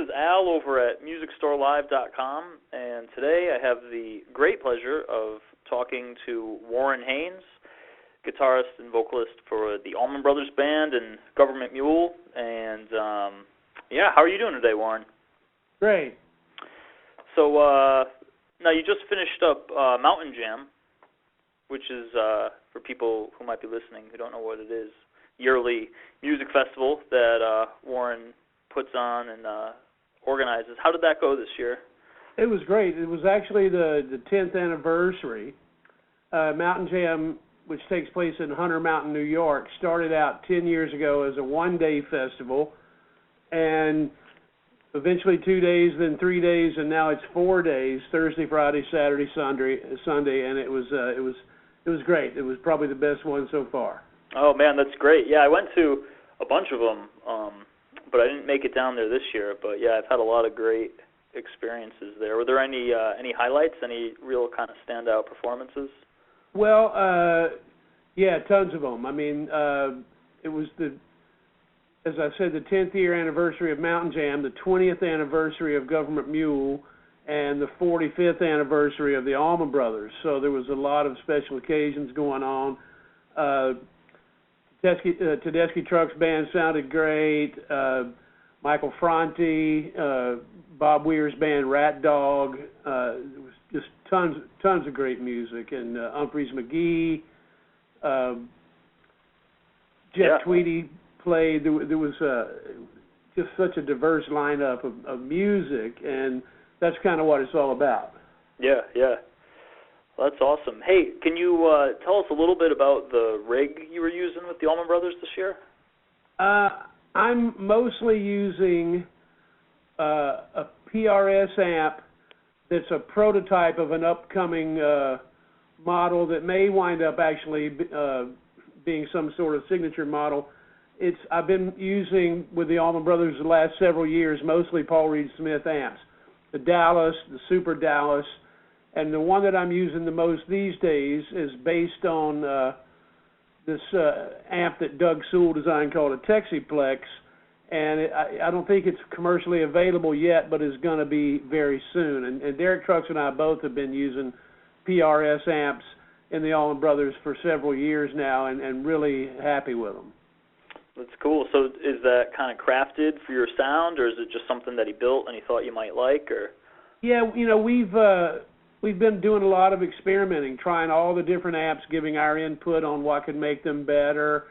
is Al over at MusicStoreLive.com, and today I have the great pleasure of talking to Warren Haynes, guitarist and vocalist for the Allman Brothers Band and Gov't Mule. And, how are you doing today, Warren? Great. So, now you just finished up Mountain Jam, which is, for people who might be listening who don't know what it is, yearly music festival that Warren puts on and organizes. How did that go this year? It was great. It was actually the 10th anniversary. Mountain Jam, which takes place in Hunter Mountain, New York, started out 10 years ago as a one-day festival, and eventually 2 days, then 3 days, and now it's 4 days: Thursday, Friday, Saturday, Sunday, and it was great. It was probably the best one so far. Oh man, that's great. Yeah, I went to a bunch of them, but I didn't make it down there this year. But yeah, I've had a lot of great experiences there. Were there any highlights? Any real kind of standout performances? Well, yeah, tons of them. I mean, it was as I said, the 10th year anniversary of Mountain Jam, the 20th anniversary of Gov't Mule, and the 45th anniversary of the Allman Brothers. So there was a lot of special occasions going on. Tedeschi Trucks Band sounded great. Michael Franti, Bob Weir's band Rat Dog. It was just tons of great music. And Humphreys McGee, Jeff Tweedy played. There was just such a diverse lineup of music, and that's kind of what it's all about. Yeah. Well, that's awesome. Hey, can you tell us a little bit about the rig you were using with the Allman Brothers this year? I'm mostly using a PRS amp that's a prototype of an upcoming model that may wind up actually being some sort of signature model. I've been using with the Allman Brothers the last several years mostly Paul Reed Smith amps, the Dallas, the Super Dallas. And the one that I'm using the most these days is based on this amp that Doug Sewell designed called a Texiplex. And I don't think it's commercially available yet, but it's going to be very soon. And Derek Trucks and I both have been using PRS amps in the Allman Brothers for several years now and really happy with them. That's cool. So is that kind of crafted for your sound, or is it just something that he built and he thought you might like? Or yeah, we've been doing a lot of experimenting, trying all the different amps, giving our input on what could make them better,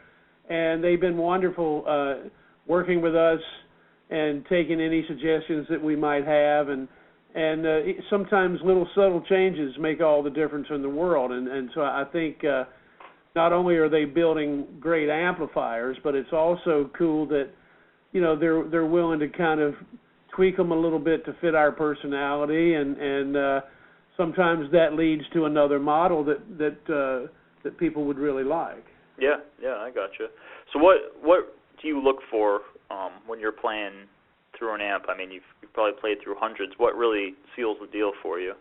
and they've been wonderful working with us and taking any suggestions that we might have, and sometimes little subtle changes make all the difference in the world, and so I think not only are they building great amplifiers, but it's also cool that they're willing to kind of tweak them a little bit to fit our personality, and sometimes that leads to another model that people would really like. Yeah, I gotcha. So what do you look for when you're playing through an amp? I mean, you've probably played through hundreds. What really seals the deal for you?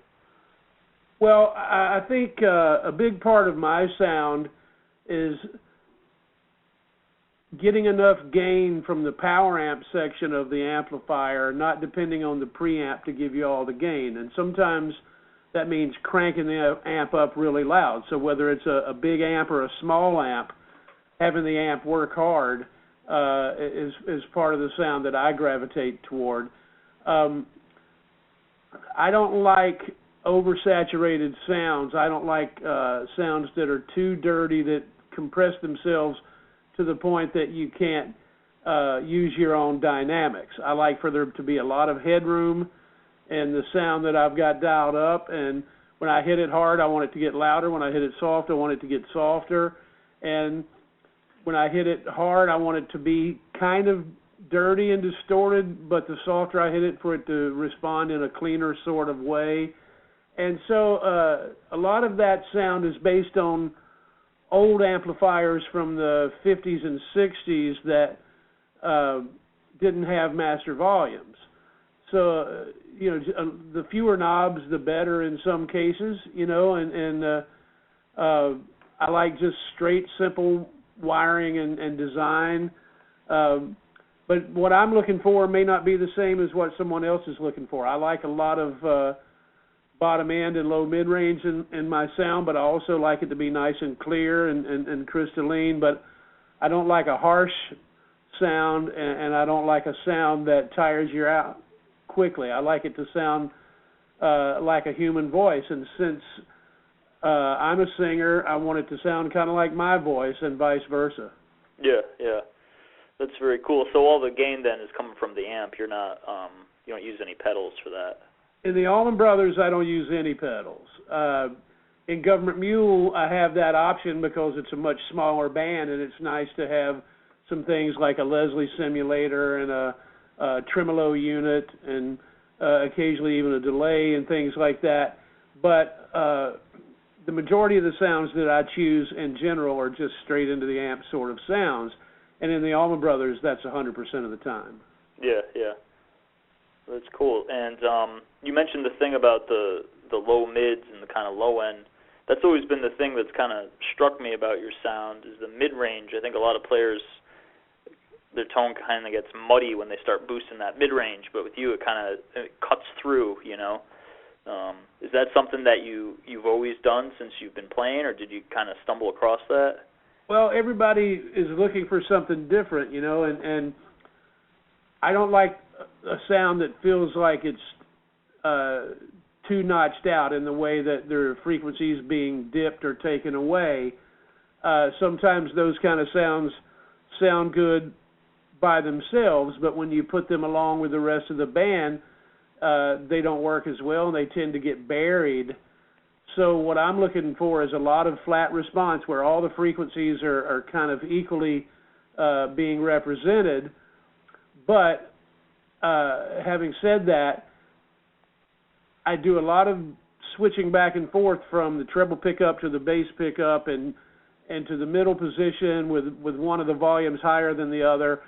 Well, I think a big part of my sound is getting enough gain from the power amp section of the amplifier, not depending on the preamp to give you all the gain. And sometimes that means cranking the amp up really loud. So whether it's a big amp or a small amp, having the amp work hard is part of the sound that I gravitate toward. I don't like oversaturated sounds. I don't like sounds that are too dirty, that compress themselves to the point that you can't use your own dynamics. I like for there to be a lot of headroom and the sound that I've got dialed up, and when I hit it hard, I want it to get louder. When I hit it soft, I want it to get softer. And when I hit it hard, I want it to be kind of dirty and distorted, but the softer I hit it, for it to respond in a cleaner sort of way. And so a lot of that sound is based on old amplifiers from the 50s and 60s that didn't have master volumes. So, the fewer knobs, the better in some cases, and I like just straight, simple wiring and design. But what I'm looking for may not be the same as what someone else is looking for. I like a lot of bottom end and low mid range in my sound, but I also like it to be nice and clear and crystalline. But I don't like a harsh sound, and I don't like a sound that tires you out quickly. I like it to sound like a human voice, and since I'm a singer, I want it to sound kind of like my voice, and vice versa. Yeah. That's very cool. So all the gain then is coming from the amp. You're not, you don't use any pedals for that. In the Allman Brothers, I don't use any pedals. In Gov't Mule, I have that option because it's a much smaller band, and it's nice to have some things like a Leslie simulator and a tremolo unit, and occasionally even a delay and things like that. But the majority of the sounds that I choose in general are just straight into the amp sort of sounds. And in the Allman Brothers, that's 100% of the time. Yeah. That's cool. And you mentioned the thing about the low mids and the kind of low end. That's always been the thing that's kind of struck me about your sound is the mid-range. I think a lot of players, their tone kind of gets muddy when they start boosting that mid-range, but with you it cuts through, you know. Is that something that you've always done since you've been playing, or did you kind of stumble across that? Well, everybody is looking for something different, you know, and I don't like a sound that feels like it's too notched out in the way that there are frequencies being dipped or taken away. Sometimes those kind of sounds sound good by themselves, but when you put them along with the rest of the band, they don't work as well, and they tend to get buried. So what I'm looking for is a lot of flat response where all the frequencies are kind of equally being represented. But having said that, I do a lot of switching back and forth from the treble pickup to the bass pickup and to the middle position with one of the volumes higher than the other.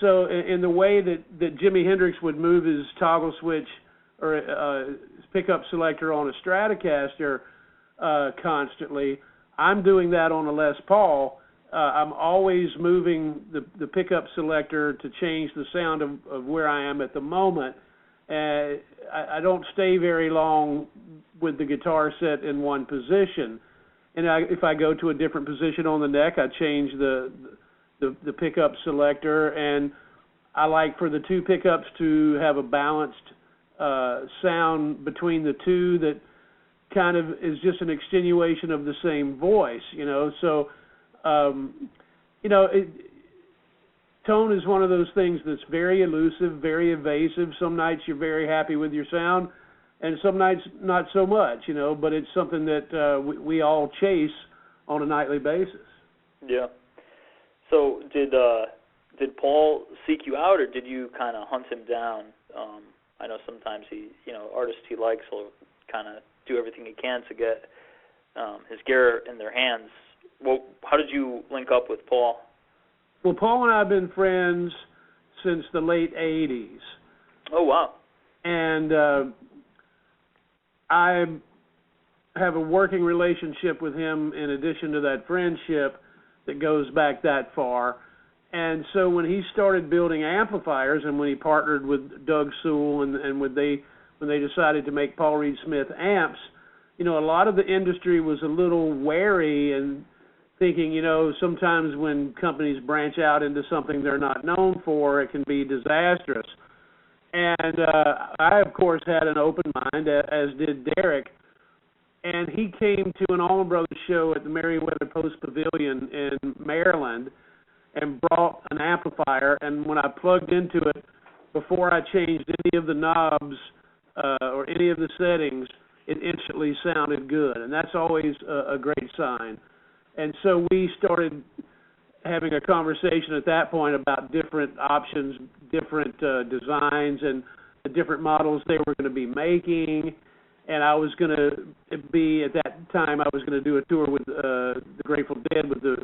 So in the way that Jimi Hendrix would move his toggle switch or his pickup selector on a Stratocaster constantly, I'm doing that on a Les Paul. I'm always moving the pickup selector to change the sound of where I am at the moment. I don't stay very long with the guitar set in one position. And if I go to a different position on the neck, I change the pickup selector. And I like for the two pickups to have a balanced sound between the two that kind of is just an extenuation of the same voice, you know. So, tone is one of those things that's very elusive, very evasive. Some nights you're very happy with your sound, and some nights not so much, you know, but it's something that we all chase on a nightly basis. Yeah. So did Paul seek you out, or did you kind of hunt him down? I know sometimes artists he likes will kind of do everything he can to get his gear in their hands. Well, how did you link up with Paul? Well, Paul and I have been friends since the late 80s. Oh, wow. And I have a working relationship with him in addition to that friendship that goes back that far. And so when he started building amplifiers and when he partnered with Doug Sewell and when they decided to make Paul Reed Smith amps, a lot of the industry was a little wary and thinking, sometimes when companies branch out into something they're not known for, it can be disastrous. And I, of course, had an open mind, as did Derek. And he came to an Allman Brothers show at the Merriweather Post Pavilion in Maryland and brought an amplifier. And when I plugged into it, before I changed any of the knobs or any of the settings, it instantly sounded good. And that's always a great sign. And so we started having a conversation at that point about different options, different designs, and the different models they were going to be making. And I was going to be, at that time, I was going to do a tour with the Grateful Dead, with the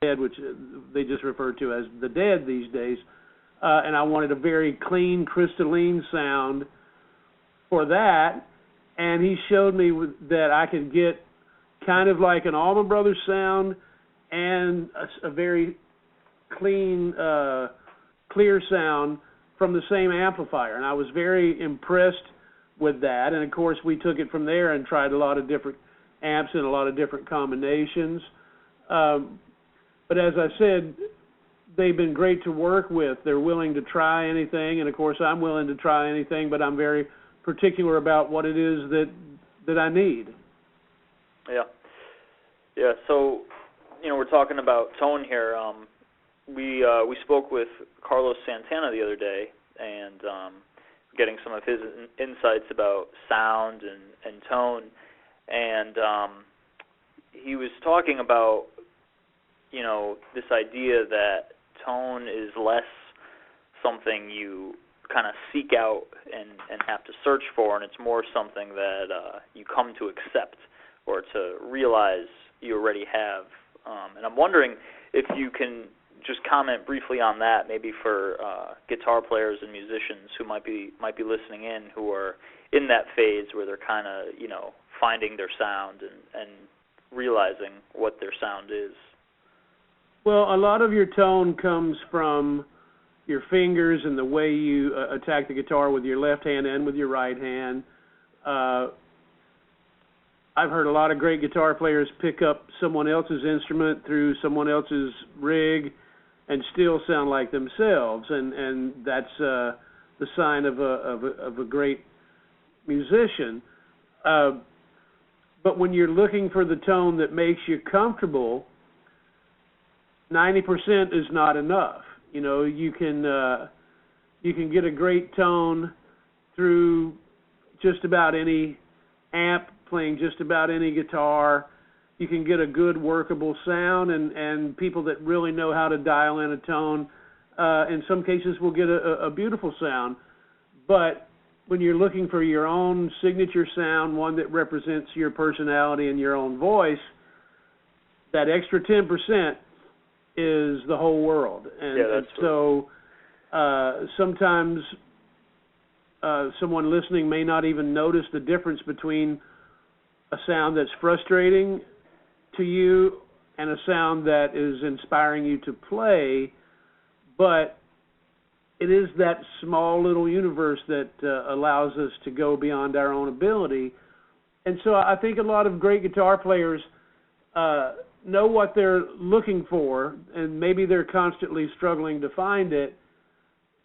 Dead, which they just refer to as the Dead these days. And I wanted a very clean, crystalline sound for that. And he showed me that I could get kind of like an Allman Brothers sound and a very clean, clear sound from the same amplifier, and I was very impressed with that. And of course, we took it from there and tried a lot of different amps and a lot of different combinations. But as I said, they've been great to work with. They're willing to try anything, and of course, I'm willing to try anything, but I'm very particular about what it is that I need. Yeah. So, we're talking about tone here. We spoke with Carlos Santana the other day, and getting some of his insights about sound and tone, and he was talking about this idea that tone is less something you kind of seek out and have to search for, and it's more something that you come to accept or to realize you already have. And I'm wondering if you can just comment briefly on that, maybe for guitar players and musicians who might be listening in, who are in that phase where they're kind of finding their sound and realizing what their sound is. Well, a lot of your tone comes from your fingers and the way you attack the guitar with your left hand and with your right hand. I've heard a lot of great guitar players pick up someone else's instrument through someone else's rig and still sound like themselves, and that's the sign of a great musician. But when you're looking for the tone that makes you comfortable, 90% is not enough. You can get a great tone through just about any amp, playing just about any guitar. You can get a good workable sound, and people that really know how to dial in a tone, in some cases will get a beautiful sound. But when you're looking for your own signature sound, one that represents your personality and your own voice, that extra 10% is the whole world. And so sometimes someone listening may not even notice the difference between a sound that's frustrating to you and a sound that is inspiring you to play, but it is that small little universe that allows us to go beyond our own ability. And so I think a lot of great guitar players know what they're looking for, and maybe they're constantly struggling to find it,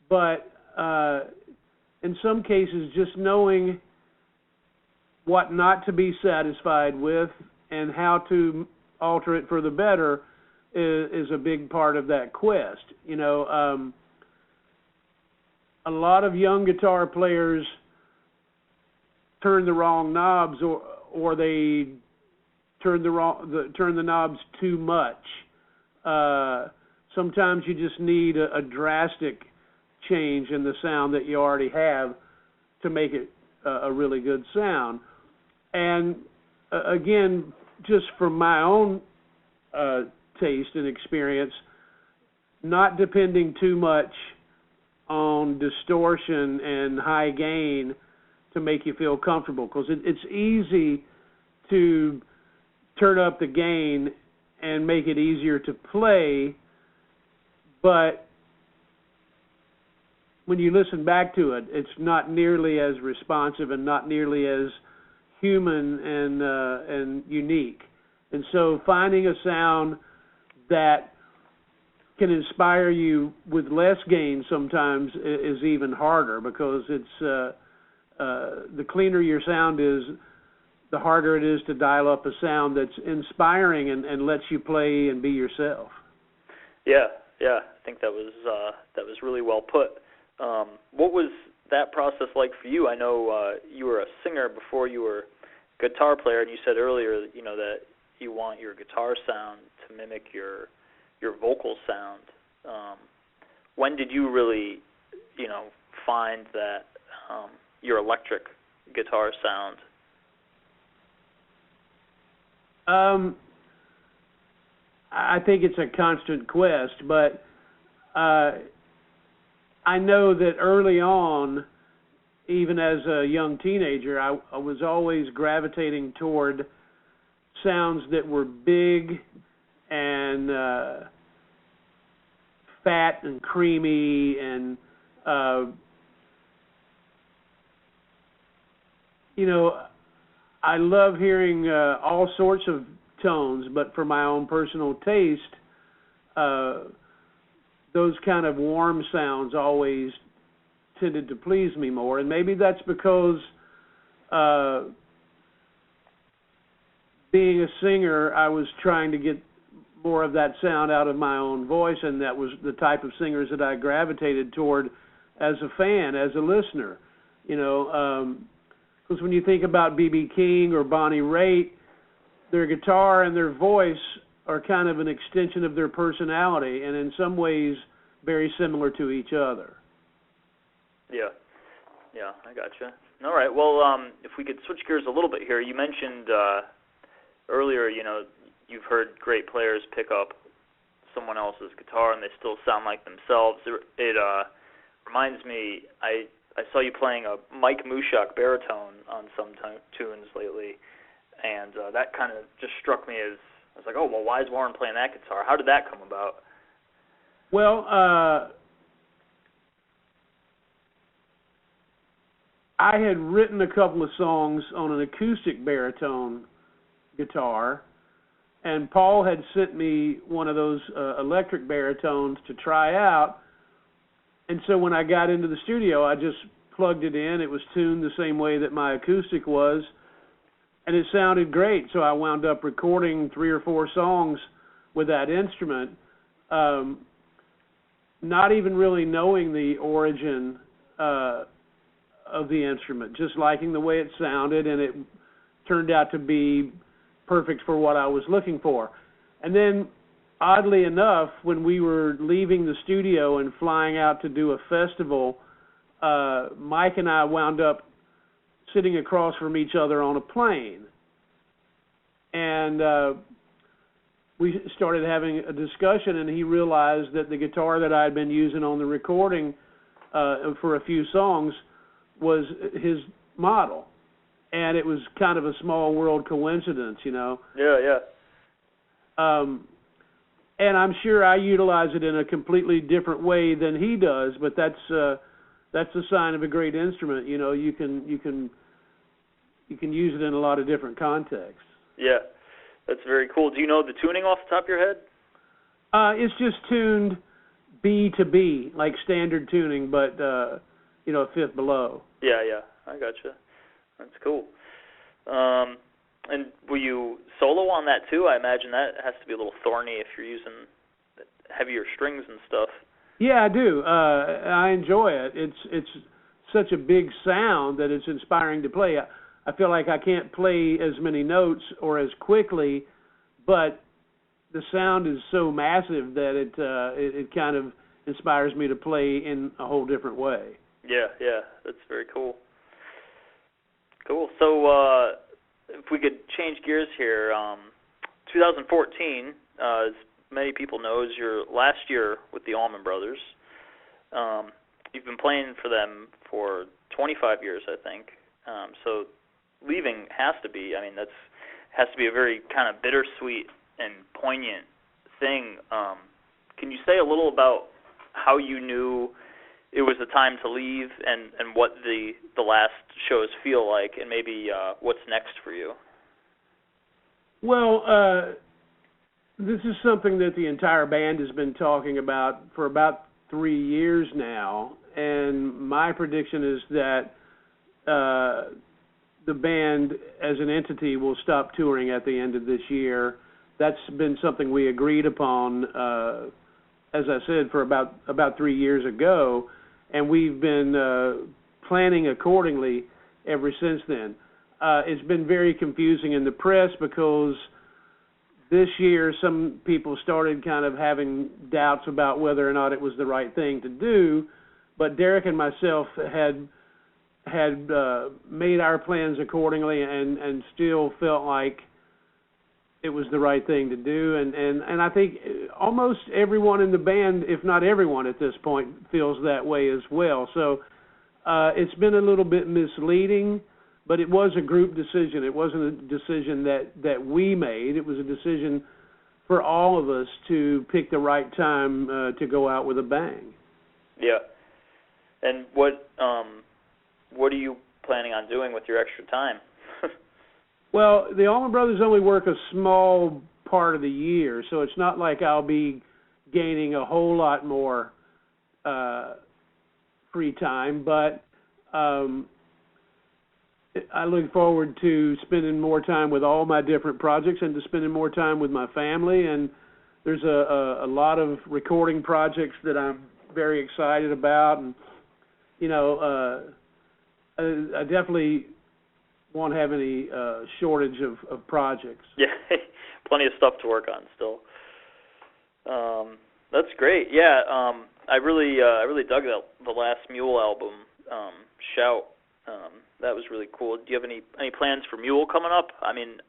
but in some cases just knowing what not to be satisfied with and how to alter it for the better is a big part of that quest. A lot of young guitar players turn the wrong knobs, or they turn the knobs too much. Sometimes you just need a drastic change in the sound that you already have to make it a really good sound. And again, just from my own taste and experience, not depending too much on distortion and high gain to make you feel comfortable, because it's easy to turn up the gain and make it easier to play, but when you listen back to it, it's not nearly as responsive and not nearly as human and unique. And so finding a sound that can inspire you with less gain sometimes is even harder, because it's the cleaner your sound is, the harder it is to dial up a sound that's inspiring and lets you play and be yourself. Yeah, I think that was really well put. What was that process like for you? I know you were a singer before you were a guitar player, and you said earlier that you want your guitar sound to mimic your vocal sound. When did you really find that your electric guitar sound? I think it's a constant quest, but I know that early on, even as a young teenager, I was always gravitating toward sounds that were big and fat and creamy, and I love hearing all sorts of tones, but for my own personal taste, those kind of warm sounds always tended to please me more. And maybe that's because being a singer, I was trying to get more of that sound out of my own voice, and that was the type of singers that I gravitated toward as a fan, as a listener. Because when you think about B.B. King or Bonnie Raitt, their guitar and their voice are kind of an extension of their personality, and in some ways very similar to each other. Yeah, I gotcha. All right, well, if we could switch gears a little bit here, you mentioned earlier, you've heard great players pick up someone else's guitar and they still sound like themselves. It reminds me, I saw you playing a Mike Mushak baritone on some tunes lately, and that kind of just struck me as, I was like, oh, well, why is Warren playing that guitar? How did that come about? Well, I had written a couple of songs on an acoustic baritone guitar, and Paul had sent me one of those electric baritones to try out. And so when I got into the studio, I just plugged it in. It was tuned the same way that my acoustic was, and it sounded great. So I wound up recording 3 or 4 songs with that instrument, not even really knowing the origin of the instrument, just liking the way it sounded, and it turned out to be perfect for what I was looking for. And then, oddly enough, when we were leaving the studio and flying out to do a festival, Mike and I wound up sitting across from each other on a plane. And we started having a discussion, and he realized that the guitar that I had been using on the recording for a few songs was his model. And it was kind of a small world coincidence, Yeah. And I'm sure I utilize it in a completely different way than he does, but that's a sign of a great instrument. You can use it in a lot of different contexts. Yeah, that's very cool. Do you know the tuning off the top of your head? It's just tuned B to B, like standard tuning, but a fifth below. Yeah, I gotcha. That's cool. And were you solo on that too? I imagine that has to be a little thorny if you're using heavier strings and stuff. Yeah, I do. I enjoy it. It's such a big sound that it's inspiring to play. I feel like I can't play as many notes or as quickly, but the sound is so massive that it kind of inspires me to play in a whole different way. Yeah, that's very cool. Cool. So if we could change gears here, 2014, as many people know, is your last year with the Allman Brothers. You've been playing for them for 25 years, I think. So leaving has to be a very kind of bittersweet and poignant thing. Can you say a little about how you knew it was the time to leave, and what the last shows feel like, and maybe what's next for you? Well, this is something that the entire band has been talking about for about 3 years now, and my prediction is that the band as an entity will stop touring at the end of this year. That's been something we agreed upon, as I said, for about 3 years ago, and we've been planning accordingly ever since then. It's been very confusing in the press because this year some people started kind of having doubts about whether or not it was the right thing to do, but Derek and myself had made our plans accordingly and still felt like it was the right thing to do, and I think almost everyone in the band, if not everyone at this point, feels that way as well. So it's been a little bit misleading, but it was a group decision. It wasn't a decision that we made. It was a decision for all of us to pick the right time to go out with a bang. Yeah. And what are you planning on doing with your extra time? Well, the Allman Brothers only work a small part of the year, so it's not like I'll be gaining a whole lot more free time, but I look forward to spending more time with all my different projects and to spending more time with my family. And there's a lot of recording projects that I'm very excited about, and I definitely won't have any shortage of projects. Yeah, plenty of stuff to work on still. That's great. Yeah, I really dug the last Mule album, Shout. That was really cool. Do you have any plans for Mule coming up? I mean,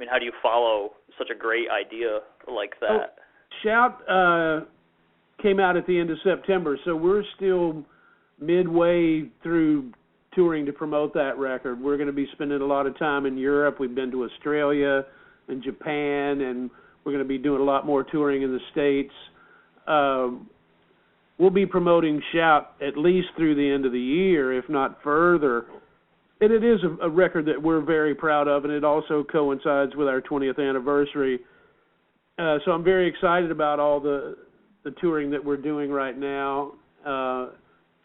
how do you follow such a great idea like that? Shout came out at the end of September, so we're still midway through touring to promote that record. We're going to be spending a lot of time in Europe. We've been to Australia and Japan, and we're going to be doing a lot more touring in the States. We'll be promoting Shout at least through the end of the year, if not further. And it is a record that we're very proud of, and it also coincides with our 20th anniversary. So I'm very excited about all the touring that we're doing right now.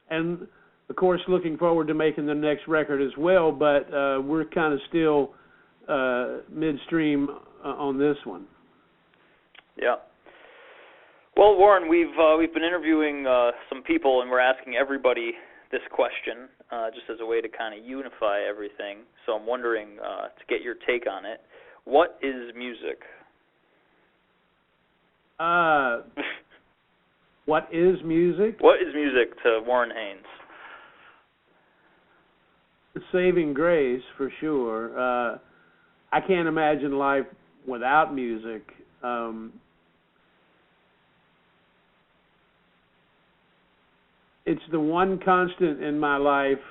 And, of course, looking forward to making the next record as well, but we're kind of still midstream on this one. Yeah. Well, Warren, we've been interviewing some people, and we're asking everybody this question just as a way to kind of unify everything. So I'm wondering, to get your take on it, what is music? What is music? What is music to Warren Haynes? Saving grace, for sure. I can't imagine life without music. It's the one constant in my life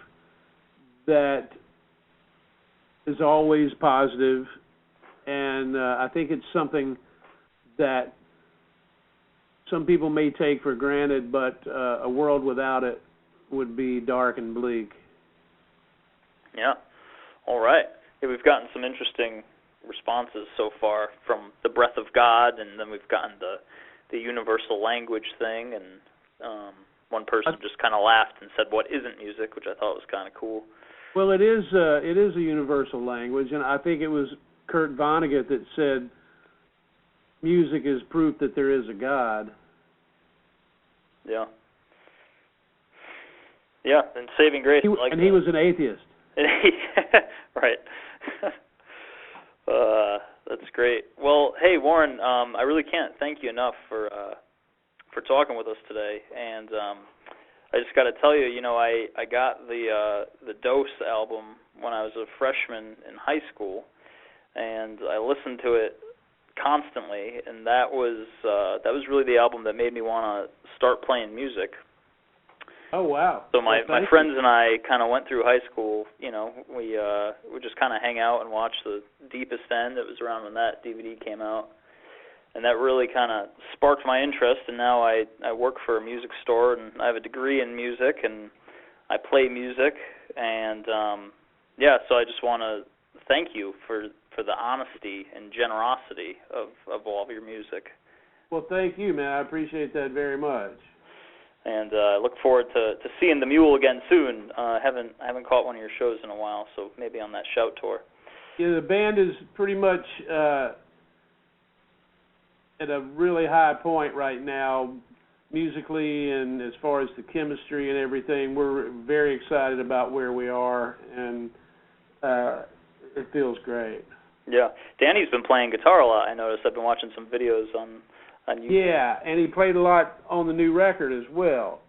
that is always positive, and I think it's something that some people may take for granted, but a world without it would be dark and bleak. Yeah. All right. Yeah, we've gotten some interesting responses so far from the breath of God, and then we've gotten the universal language thing, and one person just kind of laughed and said, "What isn't music?" which I thought was kind of cool. Well, it is a universal language, and I think it was Kurt Vonnegut that said, "Music is proof that there is a God." Yeah. Yeah, and saving grace. He was an atheist. Right. That's great. Well, hey, Warren, I really can't thank you enough for talking with us today, and I just got to tell you, I got the Dose album when I was a freshman in high school, and I listened to it constantly, and that was really the album that made me want to start playing music. Oh, wow. So my friends and I kind of went through high school, we would just kind of hang out and watch The Deepest End. It was around when that DVD came out. And that really kind of sparked my interest, and now I work for a music store, and I have a degree in music, and I play music, and so I just want to thank you for the honesty and generosity of all of your music. Well, thank you, man. I appreciate that very much. And I look forward to seeing the Mule again soon. I haven't caught one of your shows in a while, so maybe on that Shout tour. Yeah, the band is pretty much at a really high point right now, musically, and as far as the chemistry and everything. We're very excited about where we are, and it feels great. Yeah, Danny's been playing guitar a lot. I noticed. I've been watching some videos on YouTube. Yeah, and he played a lot on the new record as well.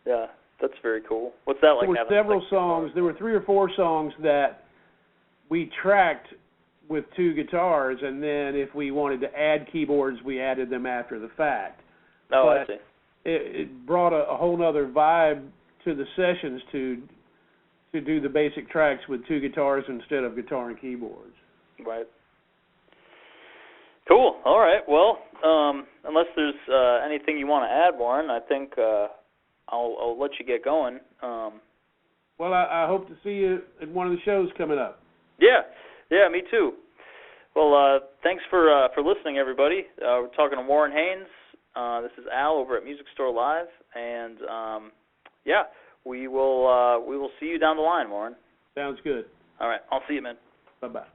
Yeah, that's very cool. What's that like? There were several songs. There were 3 or 4 songs that we tracked with 2 guitars, and then if we wanted to add keyboards, we added them after the fact. Oh, but I see. It brought a whole other vibe to the sessions to do the basic tracks with 2 guitars instead of guitar and keyboards. Right. Cool. All right. Well, unless there's anything you want to add, Warren, I think I'll let you get going. Well, I hope to see you at one of the shows coming up. Yeah, me too. Well, thanks for listening, everybody. We're talking to Warren Haynes. This is Al over at Music Store Live, and we will see you down the line, Warren. Sounds good. All right. I'll see you, man. Bye-bye.